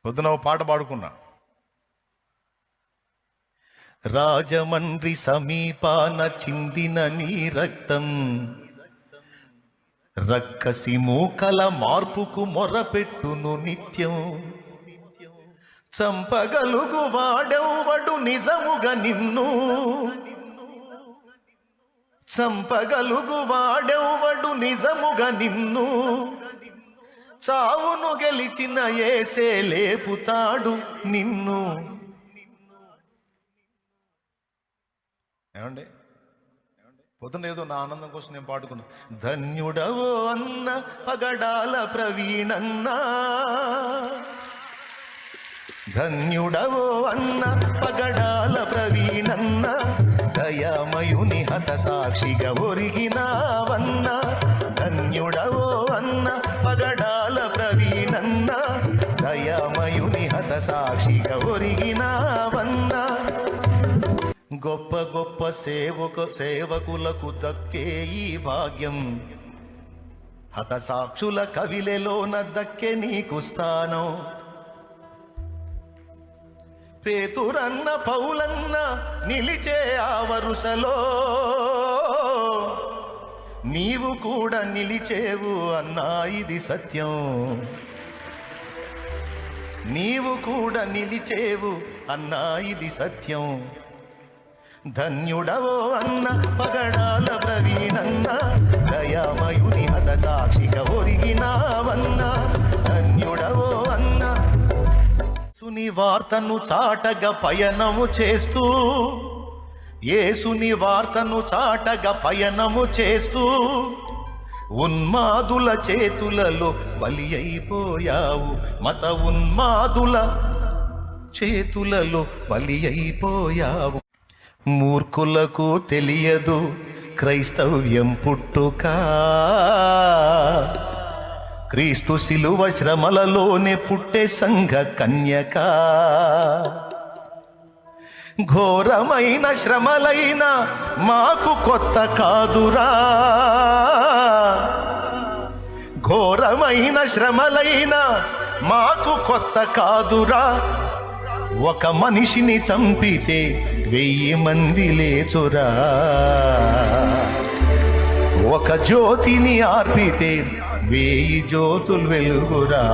పొద్దున ఒక పాట పాడుకున్నా. రాజమండ్రి సమీపాన చిందిన నీ రక్తం రక్కసి మూకల మార్పుకు మొరపెట్టును నిత్యం. చంపగలుగు వాడెవ్వడు నిజముగా నిన్ను, చంపగలుగు వాడెవ్వడు నిజముగా నిన్ను. చావును గెలిచిన యేసే లేపుతాడు నిన్ను. ఏమండి, పొద్దున ఏదో నా ఆనందం కోసం నేను పాడుకున్నా. ధన్యుడవో అన్న పగడాల ప్రవీణన్న, ధన్యుడవో అన్న పగడాల ప్రవీణన్న. దయామయుని హత సాక్షిగా ఒరిగినావన్న. ధన్యుడవో అన్న పగడాల ప్రవీణన్న. దయామయుని హత సాక్షిగా ఒరిగినావన్న. గొప్ప గొప్ప సేవకులకు దక్కే ఈ భాగ్యం. హతసాక్షుల కవిలెలోన దక్కే నీకు స్థానం. పేతురన్న పౌలన్న నిలిచే ఆ వరుసలో నీవు కూడా నిలిచేవు అన్నా, ఇది సత్యం. నీవు కూడా నిలిచేవు అన్నా, ఇది సత్యం. ధన్యుడవో అన్న పగడాల ప్రవీణన్న. దయామయుని హత సాక్షిగా ఒరిగినావన్న. ధన్యుడవో అన్న. సుని వార్తను చాటగా పయనము చేస్తూ, యేసుని వార్తను చాటగా పయనము చేస్తూ ఉన్మాదుల చేతులలో బలి అయిపోయావు. మత ఉన్మాదుల చేతులలో బలి అయిపోయావు. మూర్ఖులకు తెలియదు క్రైస్తవ్యం పుట్టుక. క్రీస్తు శిలువ శ్రమలలోనే పుట్టే సంఘ కన్యక. ఘోరమైన శ్రమలైన మాకు కొత్త కాదురా. ఘోరమైన శ్రమలైన మాకు కొత్త కాదురా. ఒక మనిషిని చంపితే 1000 మంది లేచురా. ఒక జ్యోతిని ఆర్పితే 1000 జ్యోతులు వెలుగురా.